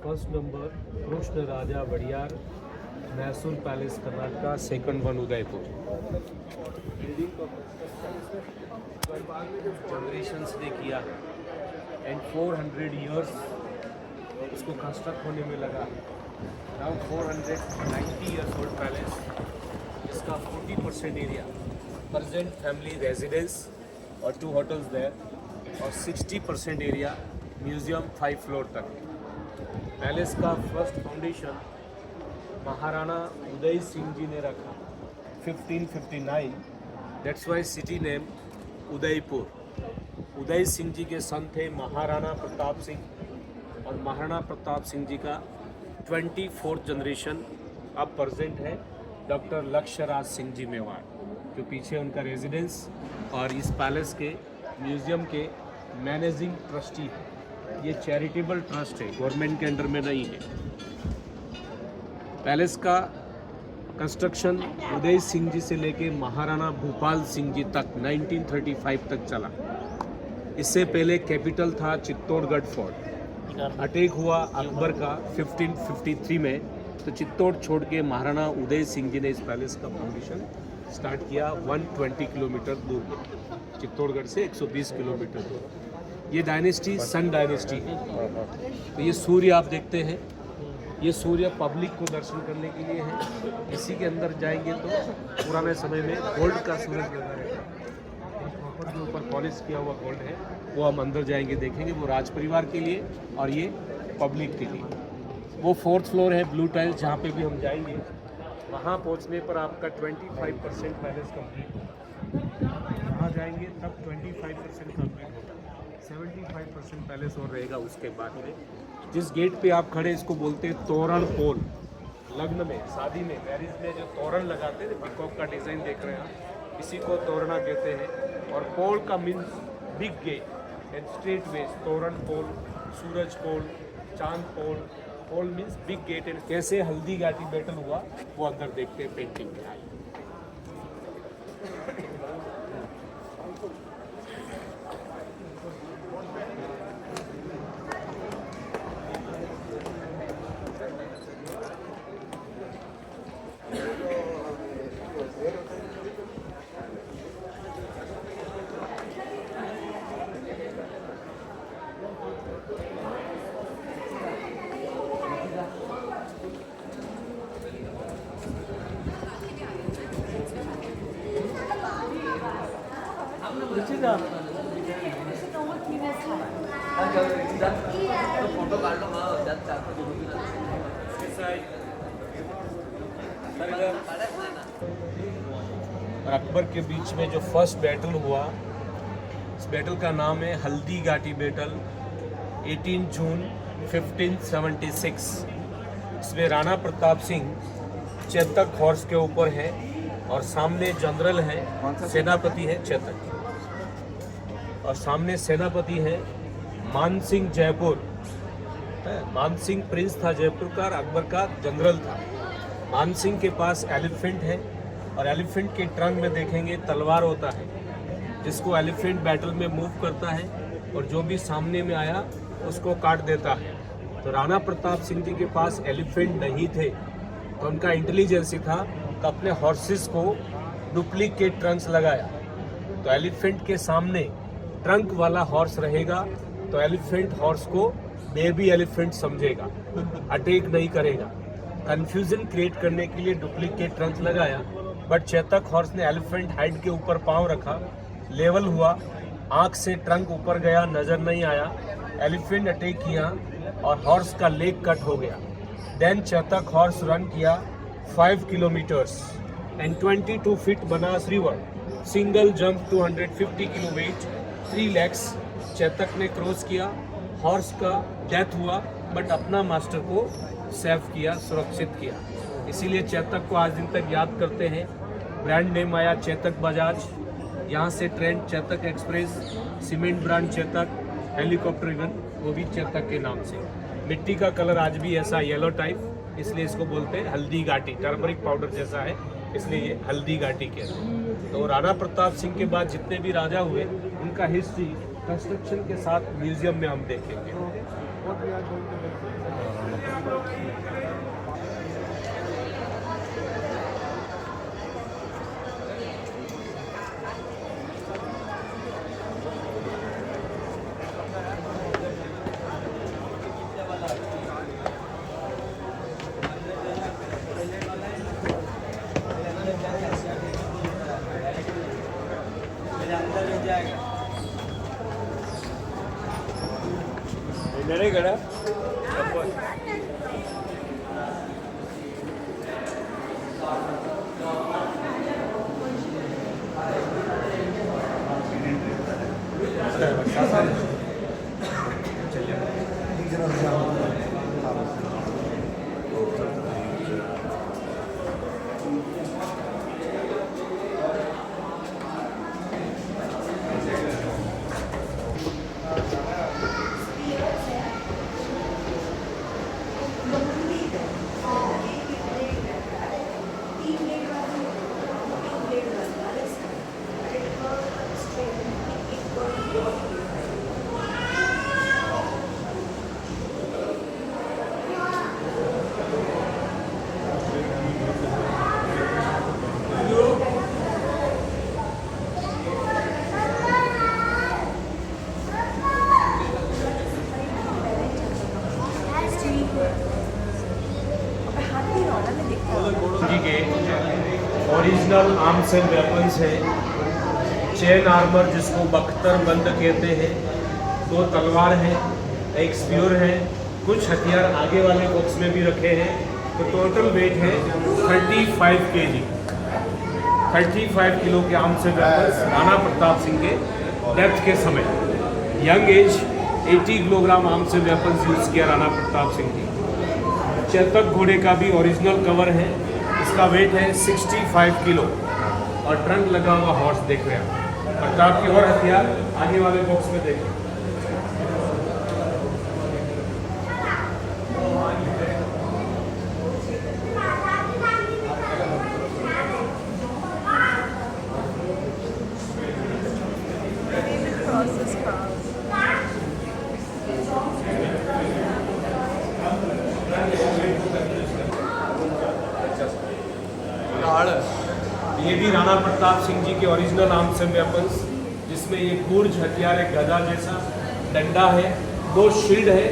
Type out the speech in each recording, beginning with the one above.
First number Krishna Raja Wadiyar, Mysore palace Karnataka, second one Udaipur. Generations ने किया and 400 years उसको कंस्ट्रक्ट होने में लगा। नाउ 490 इयर्स ओल्ड पैलेस, इसका 40% एरिया प्रेजेंट फैमिली रेजिडेंस और 2 होटल्स देयर, और 60% एरिया म्यूजियम 5 फ्लोर तक। पैलेस का फर्स्ट फाउंडेशन महाराणा उदय सिंह जी ने रखा 1559। That's why city name Udaipur. Uday Singh ji के सन थे महाराणा प्रताप सिंह, और महाराणा प्रताप सिंह जी का 24th जनरेशन अब प्रेजेंट है डॉक्टर लक्ष्यराज सिंह जी मेवाड़, जो पीछे उनका रेजिडेंस और इस पैलेस के म्यूजियम के मैनेजिंग ट्रस्टी है। ये चैरिटेबल ट्रस्ट है, गवर्नमेंट के अंडर में नहीं है। पैलेस का कंस्ट्रक्शन उदय सिंह जी से लेके महाराणा भूपाल सिंह जी तक 1935 तक चला। इससे पहले कैपिटल था चित्तौड़गढ़ फोर्ट। अटैक हुआ अकबर का 1553 में, तो चित्तौड़ छोड़ के महाराणा उदय सिंह जी ने इस पैलेस का फाउंडेशन स्टार्ट किया 120 किलोमीटर दूर में, चित्तौड़गढ़ से 120 किलोमीटर दूर। ये डायनेस्टी सन डायनेस्टी है। तो ये सूर्य आप देखते हैं, ये सूर्य पब्लिक को दर्शन करने के लिए है। इसी के अंदर जाएंगे तो पुराने समय में गोल्ड का सूरज लगा रहता है, प्रॉपर जो ऊपर पॉलिश किया हुआ गोल्ड है वो हम अंदर जाएंगे देखेंगे। वो राज परिवार के लिए और ये पब्लिक के लिए। वो 4th फ्लोर है ब्लू टाइल्स, जहाँ पे भी हम जाएंगे। वहाँ पहुँचने पर आपका 25% पैलेस कंप्लीट होगा। वहाँ जाएंगे तब 25% कंप्लीट होगा, 75% पैलेस और रहेगा उसके बाद में। जिस गेट पे आप खड़े इसको बोलते हैं तोरण पोल। लग्न में, शादी में, मैरिज में जो तोरण लगाते हैं, पीकॉक का डिज़ाइन देख रहे हैं आप, इसी को तोरणा कहते हैं। और पोल का means big gate and straight ways. Toran Pol, Suraj Pol, Chand Pol. पोल मीन्स बिग गेट। एंड कैसे हल्दी घाटी बैटल हुआ वो अंदर देखते हैं पेंटिंग में। आई और अकबर के बीच में जो फर्स्ट बैटल हुआ, इस बैटल का नाम है हल्दी घाटी बैटल, 18 जून 1576। इसमें राणा प्रताप सिंह चेतक हॉर्स के ऊपर है और सामने जनरल है, सेनापति है चेतक, और सामने सेनापति है मानसिंह जयपुर। मानसिंह प्रिंस था जयपुर का और अकबर का जनरल था। मानसिंह के पास एलिफेंट है, और एलिफेंट के ट्रंक में देखेंगे तलवार होता है, जिसको एलिफेंट बैटल में मूव करता है और जो भी सामने में आया उसको काट देता है। तो राणा प्रताप सिंह जी के पास एलिफेंट नहीं थे, तो उनका इंटेलिजेंस था तो अपने हॉर्सेस को डुप्लीकेट ट्रंक्स लगाया। तो एलिफेंट के सामने ट्रंक वाला हॉर्स रहेगा तो एलिफेंट हॉर्स को बेबी एलिफेंट समझेगा, अटैक नहीं करेगा। कंफ्यूजन क्रिएट करने के लिए डुप्लीकेट ट्रंक लगाया, बट चेतक हॉर्स ने एलिफेंट हाइड के ऊपर पांव रखा, लेवल हुआ, आंख से ट्रंक ऊपर गया, नजर नहीं आया, एलिफेंट अटैक किया और हॉर्स का लेग कट हो गया। देन चेतक हॉर्स रन किया 5 kilometres and 22 feet Banas river, single jump 250 kilo weight, 3 legs। Chetak ने क्रॉस किया, हॉर्स का डेथ हुआ, बट अपना मास्टर को सेव किया, सुरक्षित किया। इसीलिए चेतक को आज दिन तक याद करते हैं। ब्रांड नेम आया चेतक बजाज, यहाँ से train Chetak express, cement brand Chetak, helicopter even वो भी चेतक के नाम से। मिट्टी का कलर आज भी ऐसा येलो टाइप, इसलिए इसको बोलते हैं हल्दी घाटी, टर्मरिक पाउडर जैसा है, इसलिए ये हल्दी घाटी कहते हैं। तो राणा प्रताप सिंह के बाद जितने भी राजा हुए उनका हिस्ट्री कंस्ट्रक्शन के साथ म्यूजियम में हम देखेंगे। मेरे गड़ा जी के ओरिजिनल आर्म्स एंड वेपन्स है। चेन आर्मर जिसको बख्तर बंद कहते हैं, 2 तलवार हैं, एक स्पीयर है, कुछ हथियार आगे वाले बॉक्स में भी रखे हैं। तो टोटल वेट है 35 kg, 35 किलो के arms and weapons Rana Pratap Singh के डेथ के समय। Young age 80 kilogram arms and weapons use किया राणा प्रताप सिंह जी। चेतक घोड़े का भी ओरिजिनल कवर है, इसका वेट है 65 किलो और ट्रंक लगा हुआ हॉर्स देख रहे हैं। प्रताप की और हथियार आगे वाले बॉक्स में देखें। ये भी राणा प्रताप सिंह जी के ओरिजिनल आर्म्स एंड वेपन्स, जिसमें ये गुर्ज हथियार है, गदा जैसा डंडा है, 2 शील्ड है,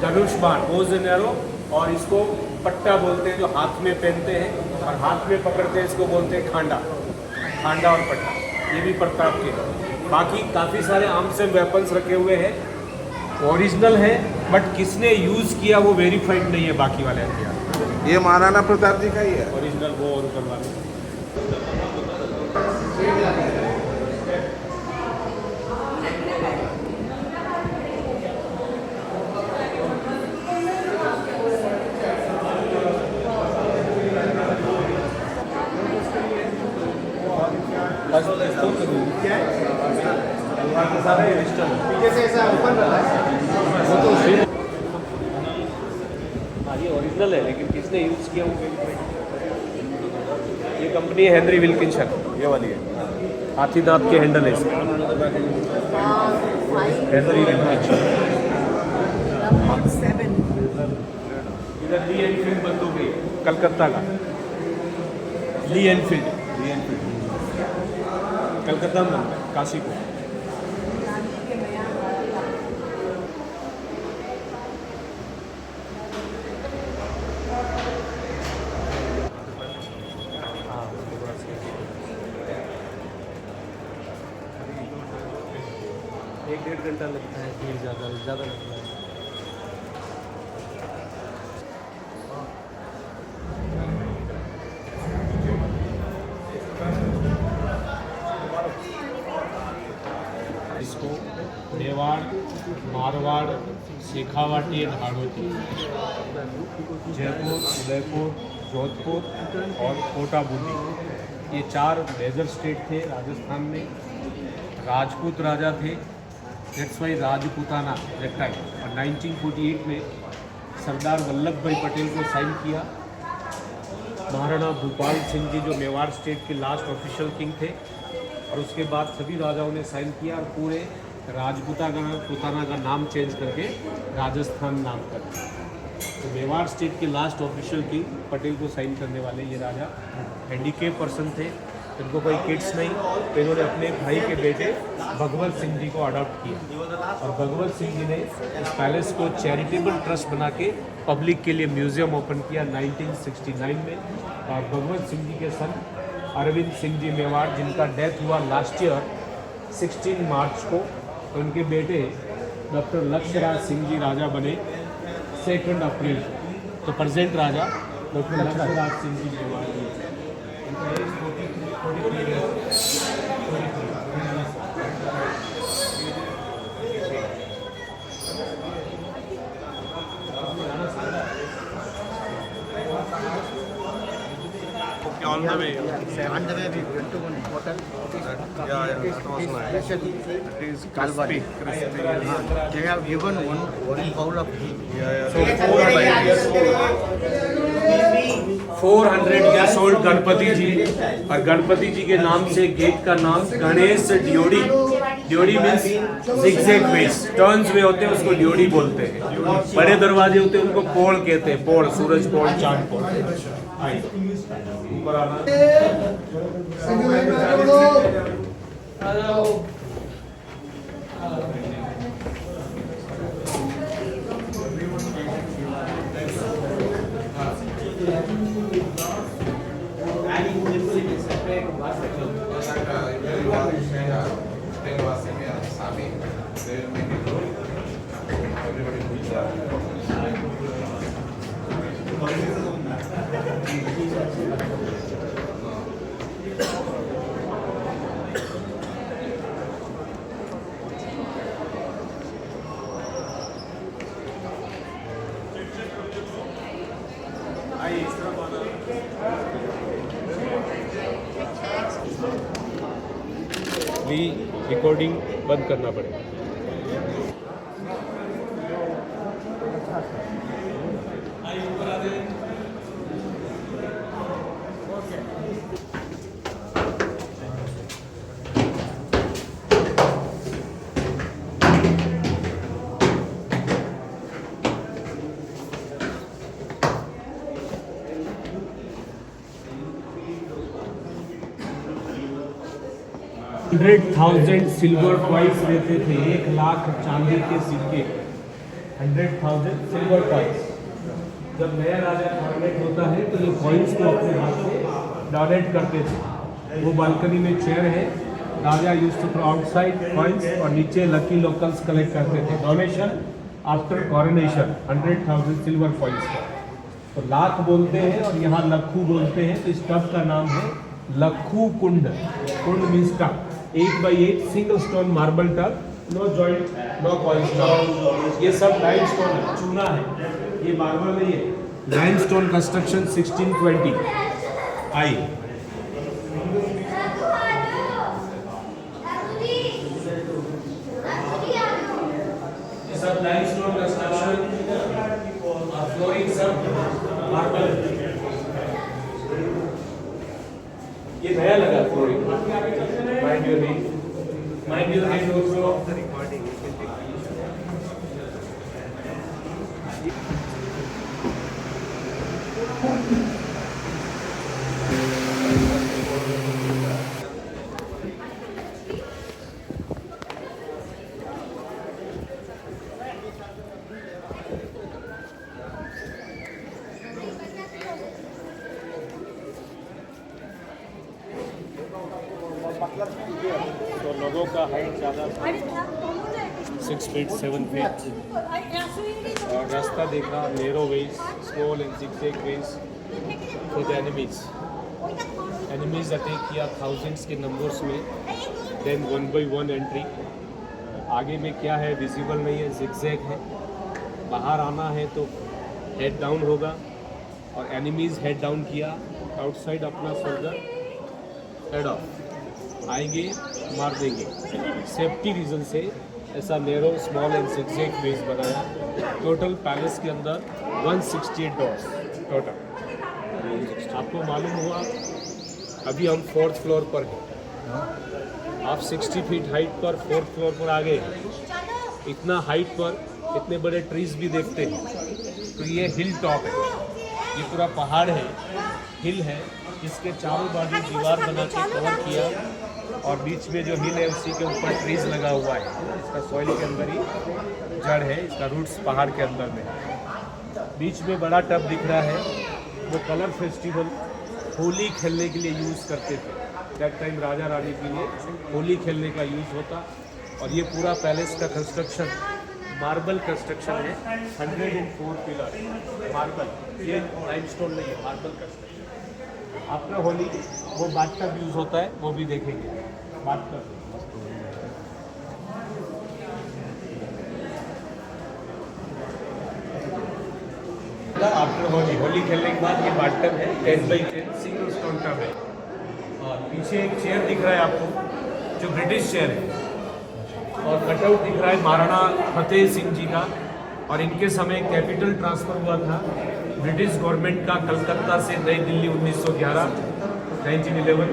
धनुष बाण बोज एंड एरो, और इसको पट्टा बोलते हैं जो हाथ में पहनते हैं और हाथ में पकड़ते हैं, इसको बोलते हैं खांडा। खांडा और पट्टा ये भी प्रताप के। बाकी काफ़ी सारे आर्म्स एंड वेपन्स रखे हुए हैं, ओरिजिनल है, बट किसने यूज़ किया वो वेरीफाइड नहीं है। बाकी वाले हथियार ये महाराणा प्रताप जी का ही है ओरिजिनल, वो और ऊपर वाले। पीछे से ऐसा ओपन रहा है वो तो ये ओरिजिनल है, लेकिन किसने यूज़ किया वो ये कंपनी है हेनरी विल्किंसन, ये वाली है, हाथी दांत के हैंडल है इसमें। Henry Wilkinson. इधर ली एनफील्ड बंदूक है, कलकत्ता का ली एनफील्ड, कलकत्ता में बनता है, काशीपुर। एक 1.5 घंटा लगता है, भीड़ ज़्यादा लगता है। इसको मेवाड़, मारवाड़, शेखावाटी एंड हाड़ौती, जयपुर, उदयपुर, जोधपुर और कोटा बूंदी, ये 4 मेजर स्टेट थे राजस्थान में। राजपूत राजा थे, that's why Rajputana that time. और 1948 में सरदार वल्लभ भाई पटेल को साइन किया। महाराणा भूपाल सिंह जी जो मेवाड़ स्टेट के लास्ट ऑफिशियल किंग थे, और उसके बाद सभी राजाओं ने साइन किया और पूरे राजपूताना का नाम चेंज करके राजस्थान नाम कर दिया। तो मेवाड़ स्टेट के लास्ट ऑफिशियल किंग पटेल को साइन करने वाले ये राजा हैंडीकेप पर्सन थे, इनको कोई किड्स नहीं, तो इन्होंने अपने भाई के बेटे भगवत सिंह जी को अडॉप्ट किया और भगवत सिंह जी ने इस पैलेस को चैरिटेबल ट्रस्ट बना के पब्लिक के लिए म्यूज़ियम ओपन किया 1969 में। और भगवत सिंह जी के सन अरविंद सिंह जी मेवाड़, जिनका डेथ हुआ लास्ट ईयर 16 मार्च को, तो उनके बेटे डॉक्टर लक्ष्यराज सिंह जी राजा बने 2 अप्रैल को। तो प्रेजेंट राजा डॉक्टर लक्ष्यराज सिंह जी मेवाड़ जी। इनका as 43 years। On the way. On the way, we went to one hotel. Yeah, that was nice. It is crispy, crispy. They have given one bowl of ghee. Yeah, So 400 years old, 400 years old Ganpati ji, और गणपति जी के नाम से gate का नाम गणेश ड्योढ़ी। ड्योढ़ी means zigzag ways, turns में होते हैं उसको ड्योढ़ी बोलते हैं। बड़े दरवाजे होते हैं उनको पोल कहते हैं, पोल, सूरज पोल, चांद पोल। ऊपर आना। रिकॉर्डिंग बंद करना पड़ेगा। $100,000 सिल्वर कॉइन्स लेते थे, 1 लाख चांदी के सिक्के, 100,000 सिल्वर कॉइन्स। जब नया राजा कॉर्नेट होता है तो ये कॉइन्स को अपने हाथ से डोनेट करते थे। वो बालकनी में चेयर है, राजा used to throw outside coins और नीचे लकी लोकल्स कलेक्ट करते थे। Donation after coronation 100,000 silver coins का। तो लाख बोलते हैं और यहाँ लखू बोलते हैं, तो इस टब का नाम है Lakhu Kund. Kund means tub. 8x8 single stone marble tub, no joint, no coin stone. ये सब लाइम स्टोन है, चूना है, ये मार्बल नहीं है। लाइम स्टोन कंस्ट्रक्शन 1620 आई। ये सब लाइम स्टोन कंस्ट्रक्शन और फ्लोरिंग सब मार्बल। ये नया लगा flooring. Mind your name. Mind your name also of the recording. तो लोगों का हाइट ज़्यादा 6 feet 7 feet और रास्ता देखा narrow ways, small and zigzag ways for the enemies attack किया थाउजेंड्स के नंबर्स में। Then 1 by 1 entry. आगे में क्या है विजिबल नहीं है, zigzag है। बाहर आना है तो हेड डाउन होगा और एनिमीज हेड डाउन किया, आउटसाइड अपना फर्दर हेड ऑफ आएंगे, मार देंगे। सेफ्टी रीज़न से ऐसा narrow small and zigzag ways बनाया। टोटल पैलेस के अंदर 168 डोर्स टोटल। आपको मालूम हुआ अभी हम 4th फ्लोर पर हैं, आप 60 फीट हाइट पर 4th फ्लोर पर आ गए। इतना हाइट पर इतने बड़े ट्रीज भी देखते हैं। तो ये हिल टॉप है, ये पूरा पहाड़ है, हिल है, इसके चारों बाजू दीवार बना के कवर किया और बीच में जो हिल है उसी के ऊपर ट्रीज लगा हुआ है। इसका सॉइल के अंदर ही जड़ है, इसका रूट्स पहाड़ के अंदर में है। बीच में बड़ा टब दिख रहा है, वो कलर फेस्टिवल होली खेलने के लिए यूज़ करते थे। दैट टाइम राजा रानी के लिए होली खेलने का यूज़ होता। और ये पूरा पैलेस का कंस्ट्रक्शन मार्बल कंस्ट्रक्शन है, 104 पिलर मार्बल, ये लाइमस्टोन नहीं है, मार्बल कंस्ट्रक्शन। आफ्टर होली वो बाथटब यूज़ होता है, वो भी देखेंगे बाथटब। आफ्टर होली खेलने के बाद ये बाथटब है, 10x10 सिंगल स्टोन टब है। और पीछे एक चेयर दिख रहा है आपको, जो ब्रिटिश चेयर है, और कटआउट दिख रहा है महाराणा फतेह सिंह जी का। और इनके समय कैपिटल ट्रांसफ़र हुआ था ब्रिटिश गवर्नमेंट का कलकत्ता से नई दिल्ली 1911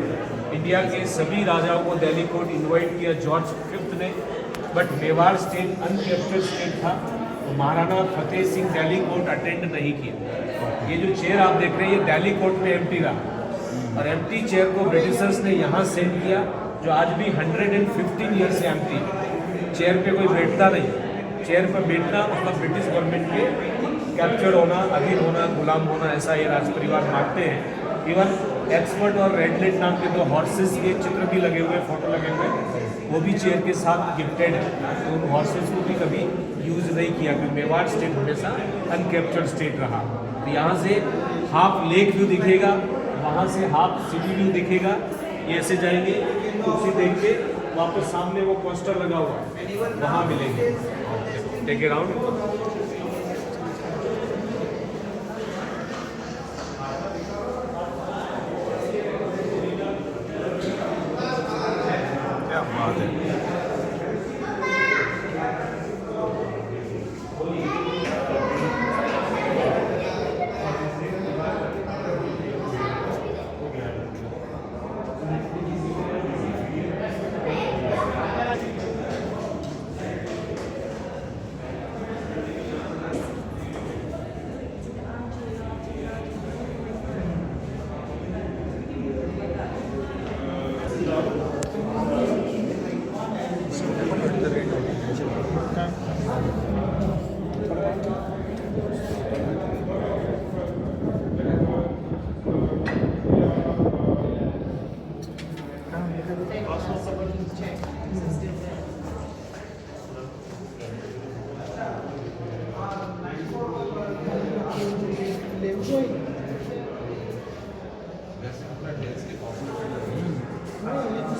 इंडिया के सभी राजाओं को दिल्ली कोर्ट इनवाइट किया जॉर्ज V ने, बट मेवाड़ स्टेट अनकैप्चर्ड स्टेट था, तो महाराणा फतेह सिंह दिल्ली कोर्ट अटेंड नहीं किया। ये जो चेयर आप देख रहे हैं, ये दिल्ली कोर्ट में एम्प्टी रहा, और एम्प्टी चेयर को ब्रिटिशर्स ने यहाँ सेंड किया, जो आज भी 115 ईयर से एम्प्टी है। चेयर पे कोई बैठता नहीं, चेयर पर बैठना मतलब ब्रिटिश गवर्नमेंट के कैप्चर होना, अधीन होना, गुलाम होना, ऐसा ये राज परिवार मानते हैं। इवन एक्सपर्ट और रेडलेट नाम के 2 हॉर्सेस के चित्र भी लगे हुए, फोटो लगे हुए, वो भी चेयर के साथ गिफ्टेड है। तो उन हॉर्सेस को भी कभी यूज़ नहीं किया, क्योंकि मेवाड़ स्टेट हमेशा अनकैप्चर्ड स्टेट रहा। तो यहाँ से हाफ लेक व्यू दिखेगा, वहाँ से हाफ सिटी व्यू दिखेगा। ये ऐसे जाएंगे, कुर्सी देख के वापस सामने वो पोस्टर लगा हुआ है, वहाँ मिलेंगे। Take it out. क्या बात है।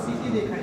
सिटी देखा है